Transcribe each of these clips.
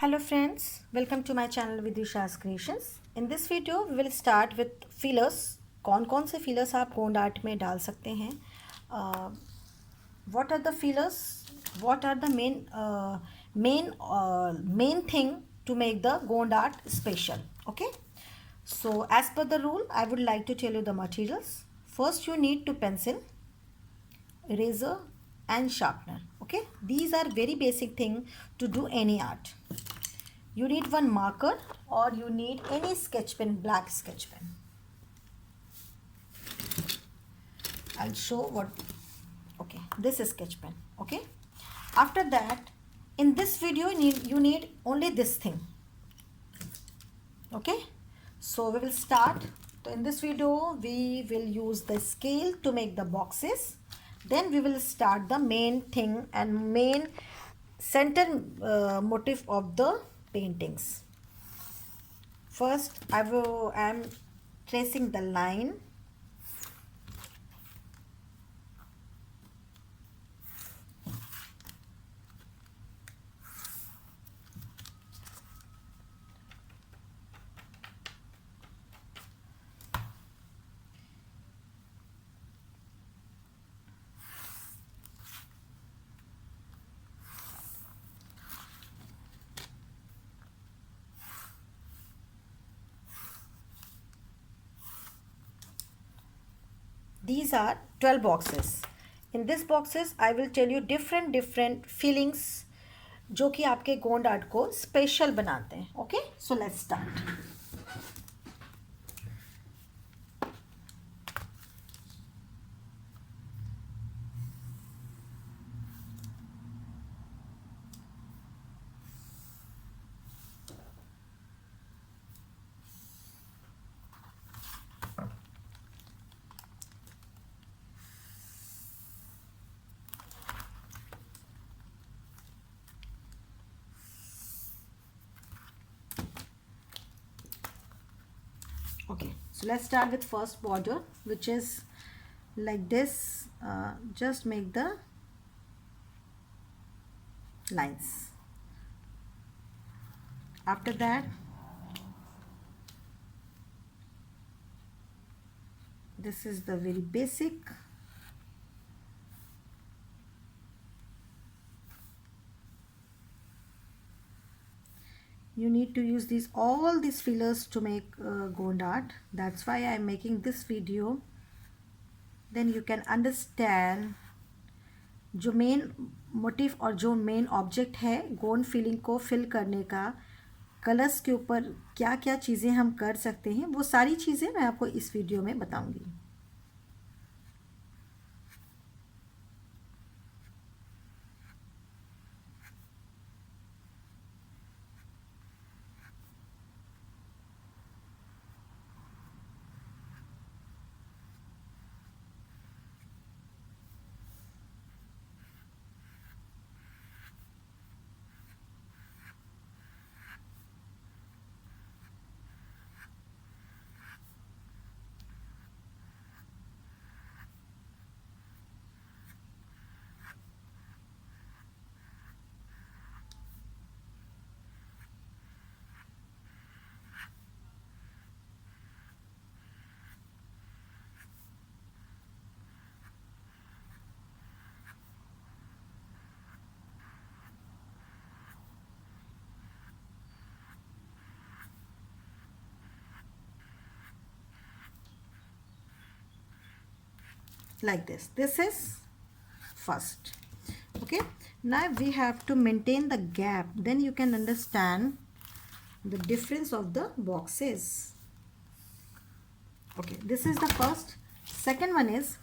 Hello friends, welcome to my channel Vidusha's Creations. In this video we will start with fillers. कौन से fillers आप Gond art में डाल सकते हैं? What are the fillers? What are the main thing to make the gond art special? Okay. So as per the rule, I would like to tell you the materials. First you need to pencil, eraser and sharpener. Okay, these are very basic thing to do any art. You need one marker or you need any sketch pen, black sketch pen. I'll show what. Okay, this is sketch pen. Okay, after that in this video you need only this thing. Okay, so we will start. So in this video we will use the scale to make the boxes. Then we will start the main thing and main center motif of the paintings. First I am tracing the line. These are 12 boxes. In these boxes I will tell you different feelings जो कि आपके Gond art को special बनाते हैं. Okay, so let's start. Okay, so let's start with first border, which is like this. Just make the lines. After that this is the very basic. You need to use all these fillers to make gond art. That's why I'm making this video. Then you can understand जो main motive और जो main object है Gond feeling को fill करने का, colours के ऊपर क्या क्या चीज़ें हम कर सकते हैं, वो सारी चीज़ें मैं आपको इस वीडियो में बताऊंगी. Like this is first. Okay, now we have to maintain the gap, then you can understand the difference of the boxes. Okay, this is the first. Second one is,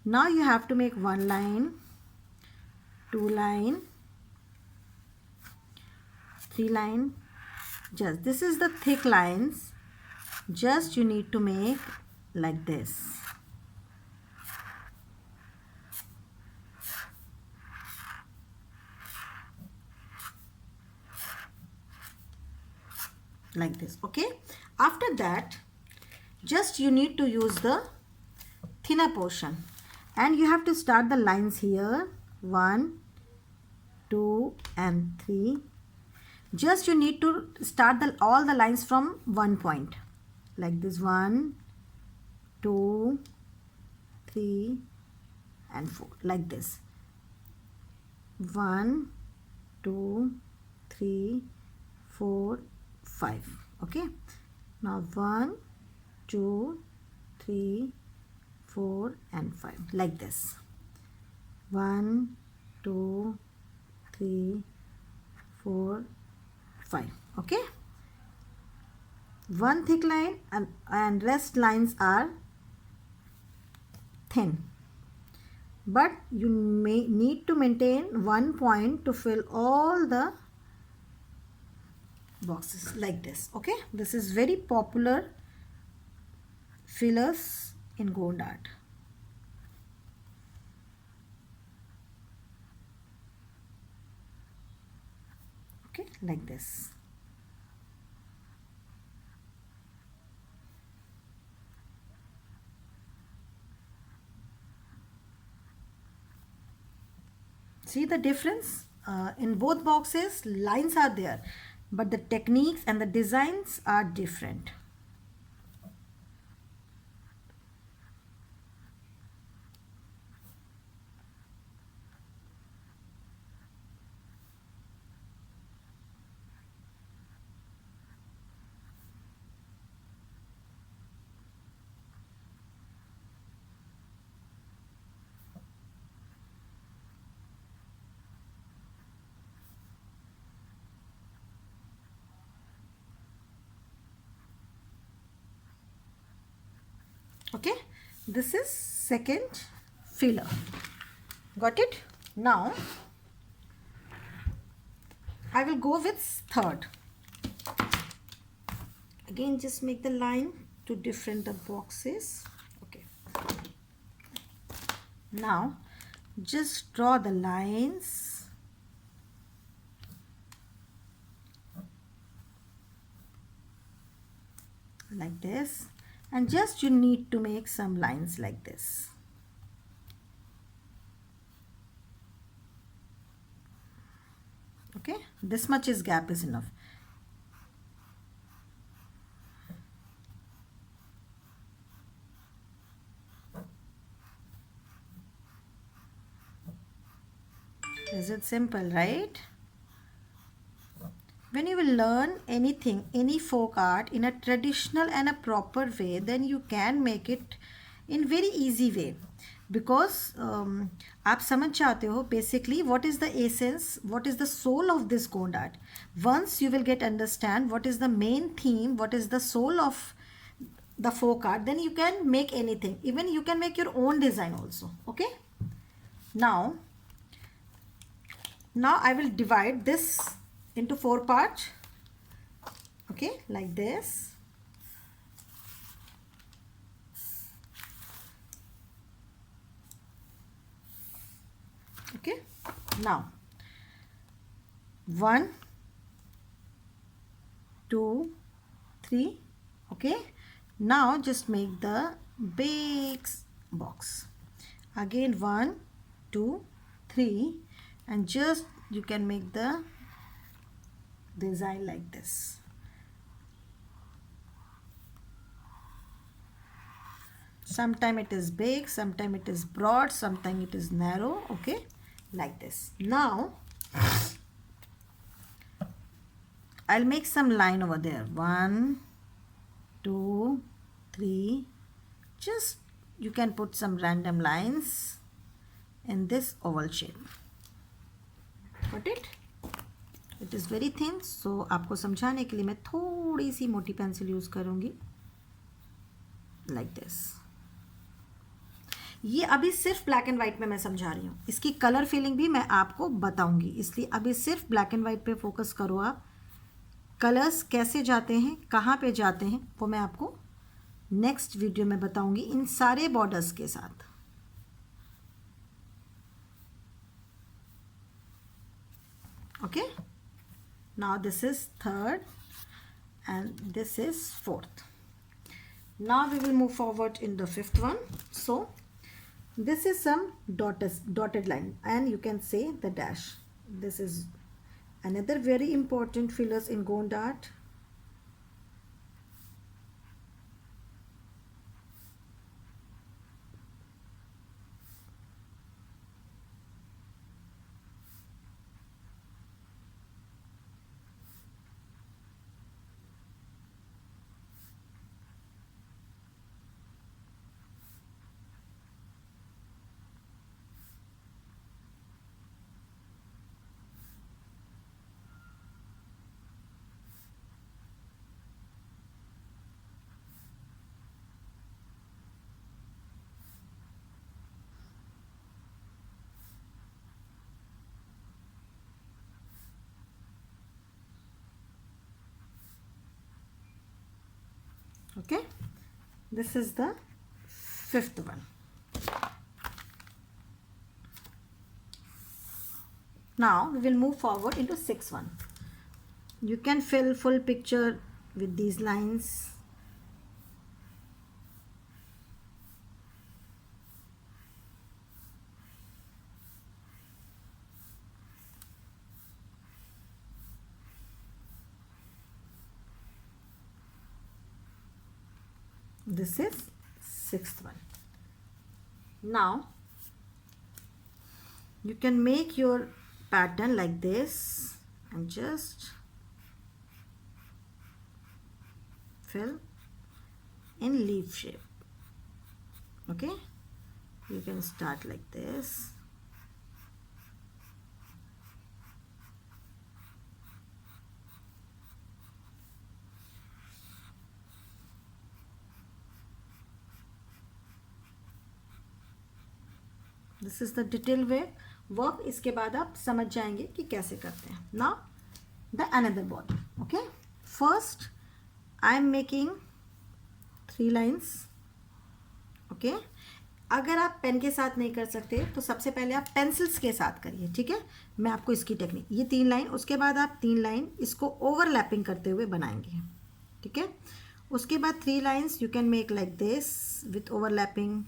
now you have to make one line, two line, three line. Just this is the thick lines, just you need to make like this. Like this. Okay, after that just you need to use the thinner portion and you have to start the lines here, 1 2 and 3. just you need to start all the lines from one point, like this, 1 2 3 and 4, like this, 1 2 3 4 5. Okay, now 1 2 3 4 and 5, like this, 1 2 3 4 5. Okay, one thick line and rest lines are thin, but you may need to maintain one point to fill all the boxes, like this. Okay, this is very popular fillers in Gond art. Okay, like this. See the difference? In both boxes lines are there, but the techniques and the designs are different. Okay, this is second filler. Got it? Now I will go with third. Again, just make the line to different the boxes. Okay, now just draw the lines like this, and just you need to make some lines like this. Okay, this much is gap is enough. Is it simple, right? When you will learn anything, any folk art in a traditional and a proper way, then you can make it in very easy way, because आप समझ जाते हो basically what is the essence, what is the soul of this Gond art. Once you will get understand what is the main theme, what is the soul of the folk art, then you can make anything. Even you can make your own design also. Okay, now I will divide this into 4 parts. Okay, like this. Okay, now 1 2 3. Okay, now just make the big box. Again 1 2 3, and just you can make the design like this. Sometime it is big, sometime it is broad, sometime it is narrow. Okay, like this. Now I'll make some line over there. 1 2 3. Just you can put some random lines in this oval shape. Got it? It is very thin, so आपको समझाने के लिए मैं थोड़ी सी मोटी pencil use करूंगी, like this. ये अभी सिर्फ ब्लैक एंड वाइट में मैं समझा रही हूँ, इसकी कलर फीलिंग भी मैं आपको बताऊंगी, इसलिए अभी सिर्फ ब्लैक एंड वाइट पे फोकस करो आप. कलर्स कैसे जाते हैं, कहाँ पे जाते हैं, वो मैं आपको नेक्स्ट वीडियो में बताऊंगी इन सारे बॉर्डर्स के साथ. Okay, now this is third and this is fourth. Now we will move forward in the fifth one. So this is some dotted line, and you can say the dash. This is Another very important fillers in Gond art. Okay, this is the fifth one. Now we will move forward into sixth one. You can fill full picture with these lines. This is sixth one. Now you can make your pattern like this and just fill in leaf shape. Okay, you can start like this. This is the detail way work. इसके बाद आप समझ जाएंगे कि कैसे करते हैं. Now the another border. Okay, first I am making 3 lines. Okay, अगर आप पेन के साथ नहीं कर सकते तो सबसे पहले आप पेंसिल्स के साथ करिए. ठीक है, मैं आपको इसकी टेक्निक, ये 3 लाइन, उसके बाद आप 3 लाइन इसको ओवरलैपिंग करते हुए बनाएंगे. ठीक है, उसके बाद 3 lines you can make like this with overlapping.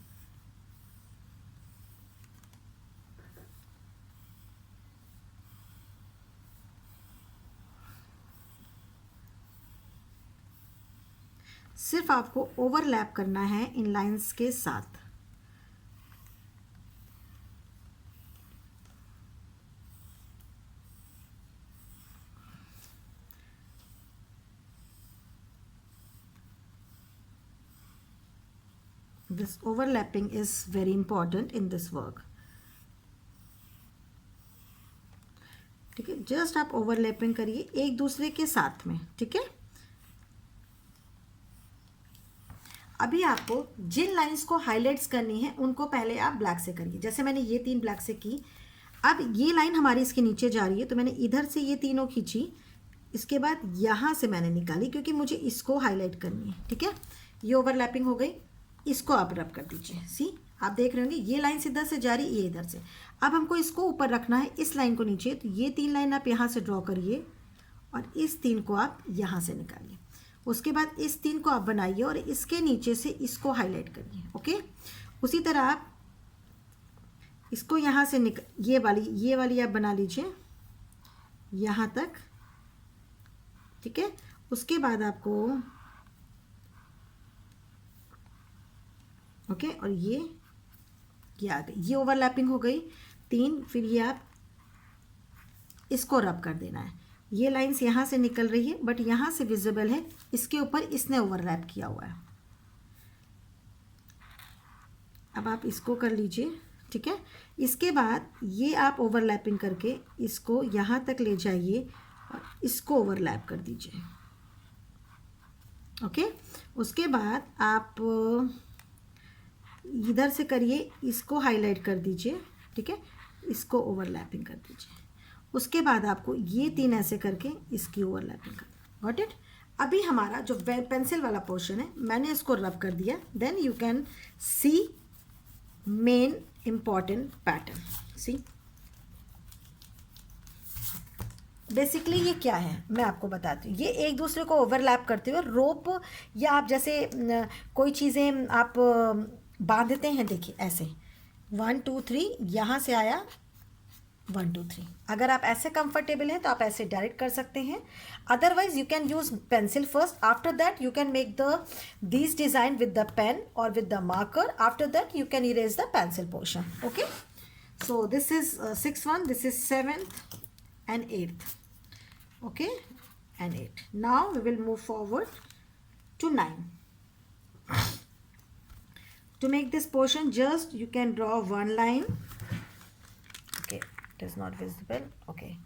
सिर्फ आपको ओवरलैप करना है इन लाइंस के साथ. This overlapping is very important in this work. ठीक है, जस्ट आप ओवरलैपिंग करिए एक दूसरे के साथ में. ठीक है, अभी आपको जिन लाइंस को हाईलाइट्स करनी है उनको पहले आप ब्लैक से करिए. जैसे मैंने ये 3 ब्लैक से की. अब ये लाइन हमारी इसके नीचे जा रही है तो मैंने इधर से ये तीनों खींची. इसके बाद यहाँ से मैंने निकाली क्योंकि मुझे इसको हाईलाइट करनी है. ठीक है, ये ओवरलैपिंग हो गई. इसको आप रब कर दीजिए. सी, आप देख रहे होंगे ये लाइन इधर से जा रही, ये इधर से. अब हमको इसको ऊपर रखना है, इस लाइन को नीचे. तो ये 3 लाइन आप यहाँ से ड्रॉ करिए और इस 3 को आप यहाँ से निकालिए. उसके बाद इस 3 को आप बनाइए और इसके नीचे से इसको हाईलाइट करिए. ओके, उसी तरह आप इसको यहाँ से ये वाली आप बना लीजिए यहाँ तक. ठीक है, उसके बाद आपको ओके, और ये आ गई, ये ओवरलैपिंग हो गई 3. फिर ये आप इसको रब कर देना है. ये लाइंस यहाँ से निकल रही है बट यहाँ से विजिबल है, इसके ऊपर इसने ओवरलैप किया हुआ है. अब आप इसको कर लीजिए. ठीक है, इसके बाद ये आप ओवरलैपिंग करके इसको यहाँ तक ले जाइए और इसको ओवरलैप कर दीजिए. ओके, उसके बाद आप इधर से करिए, इसको हाईलाइट कर दीजिए. ठीक है, इसको ओवरलैपिंग कर दीजिए. उसके बाद आपको ये 3 ऐसे करके इसकी ओवरलैपिंग कर. Got it. अभी हमारा जो पेंसिल वाला पोर्शन है मैंने इसको रब कर दिया. Then you can see main important pattern. See, basically ये क्या है मैं आपको बताती हूँ. ये एक दूसरे को ओवरलैप करते हुए रोप, या आप जैसे कोई चीज़ें आप बांधते हैं. देखिए ऐसे 1 2 3 यहाँ से आया, 1 2 3। अगर आप ऐसे कंफर्टेबल हैं तो आप ऐसे डायरेक्ट कर सकते हैं, otherwise you can use pencil first, after that you can make the this design with the pen और with the marker, after that you can erase the pencil portion. Okay, so this is 6th one, this is 7th and 8th. Okay, and 8. Now we will move forward to 9. To make this portion, just you can draw one line. Okay, it is not visible. Okay,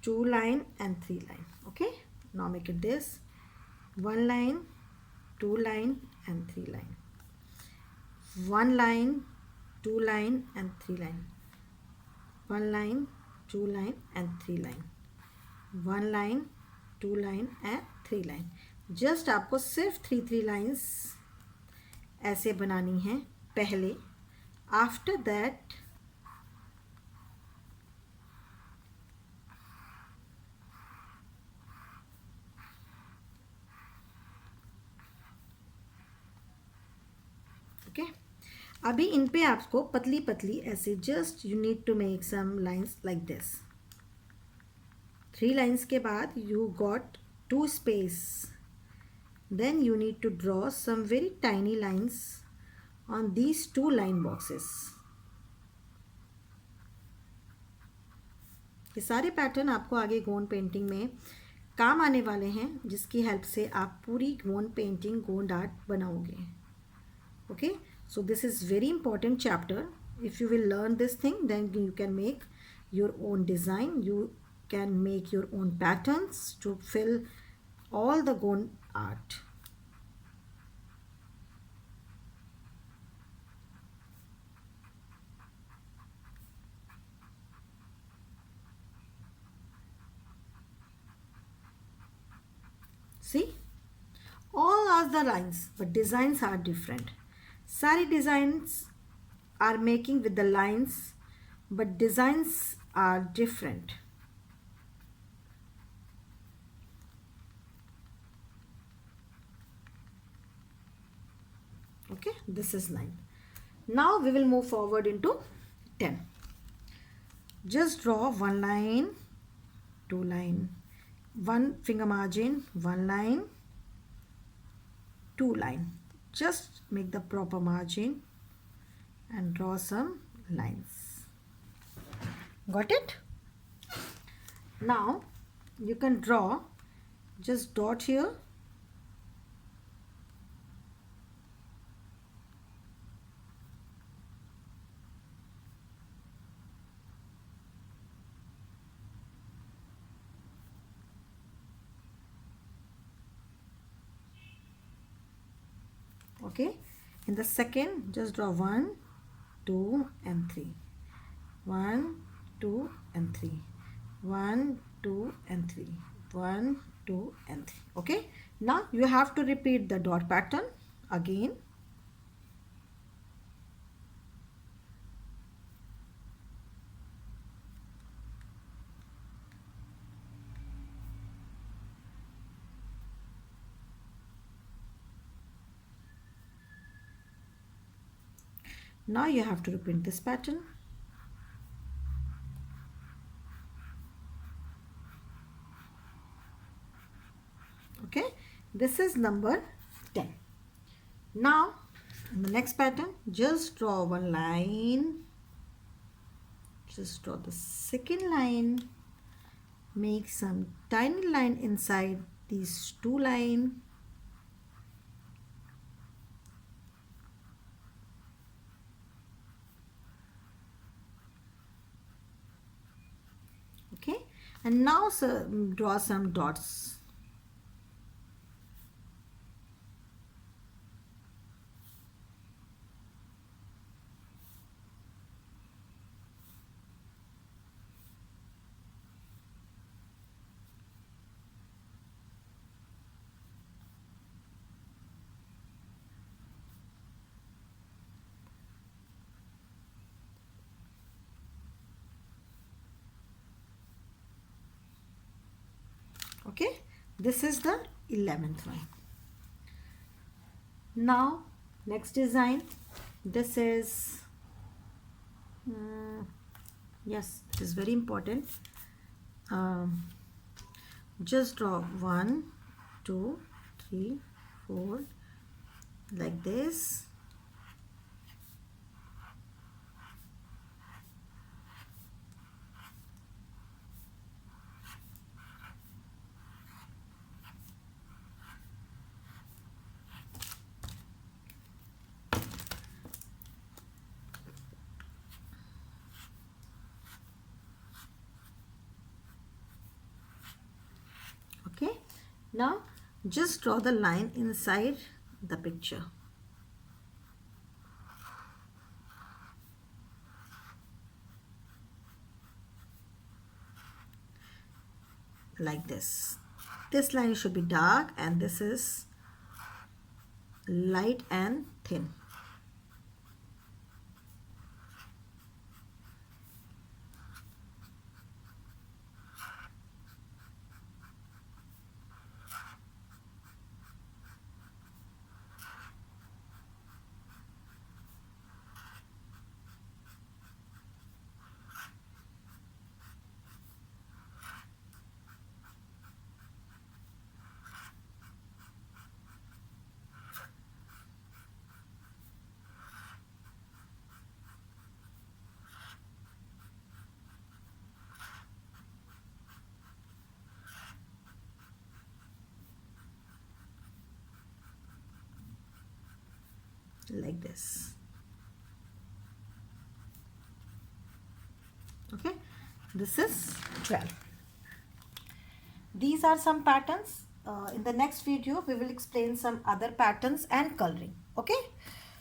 two line and three line. Okay, now make it this: one line, two line and three line, one line, two line and three line, one line, two line and three line, one line, two line and three line. Just आपको सिर्फ three lines ऐसे बनानी है पहले, after that okay. अभी इन पे आपको पतली पतली ऐसे just you need to make some lines like this. 3 lines के बाद you got 2 space, then you need to draw some very tiny lines on these 2 line boxes. ये सारे पैटर्न आपको आगे गोंड पेंटिंग में काम आने वाले हैं, जिसकी हेल्प से आप पूरी गोंड पेंटिंग, गोंड आर्ट बनाओगे। Okay, so this is very important chapter. If you will learn this thing then you can make your own design, you can make your own patterns to fill all the gond art. See, all are the lines but designs are different. Sari designs are making with the lines but designs are different. Okay, this is 9. Now we will move forward into 10. Just draw one line, two line, one finger margin, one line, two line. Just make the proper margin and draw some lines. Got it? Now you can draw just dot here, okay. In the second, just draw 1 2 and 3, 1 2 and 3, 1 2 and 3, 1 2 and 3. Okay, now you have to repeat the dot pattern again. Now you have to repeat this pattern. Okay, this is number 10. Now in the next pattern, just draw one line, just draw the second line, make some tiny line inside these 2 lines. Okay, and now draw some dots. Okay, this is the 11th one. Now next design, this is yes, it is very important. Just draw 1 2 3 4 like this. Okay, now just draw the line inside the picture like this. This line should be dark and this is light and thin. Like this. Okay, this is 12. These are some patterns. In the next video we will explain some other patterns and coloring. Okay,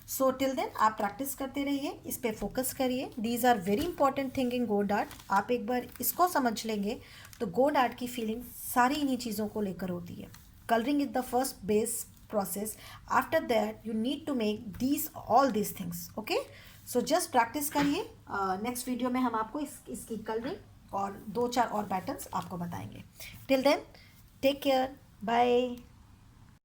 so till then आप practice करते रहिए, इस पे focus करिए. These are very important thing in Go Dart. आप एक बार इसको समझ लेंगे तो Go Dart की feeling सारी इन्हीं चीज़ों को लेकर होती है. Coloring is the first base process. After that you need to make all these things. Okay, so just practice करिए. Next video में हम आपको इसकी coloring और 2-4 और पैटर्न्स आपको बताएंगे. Till then take care, bye.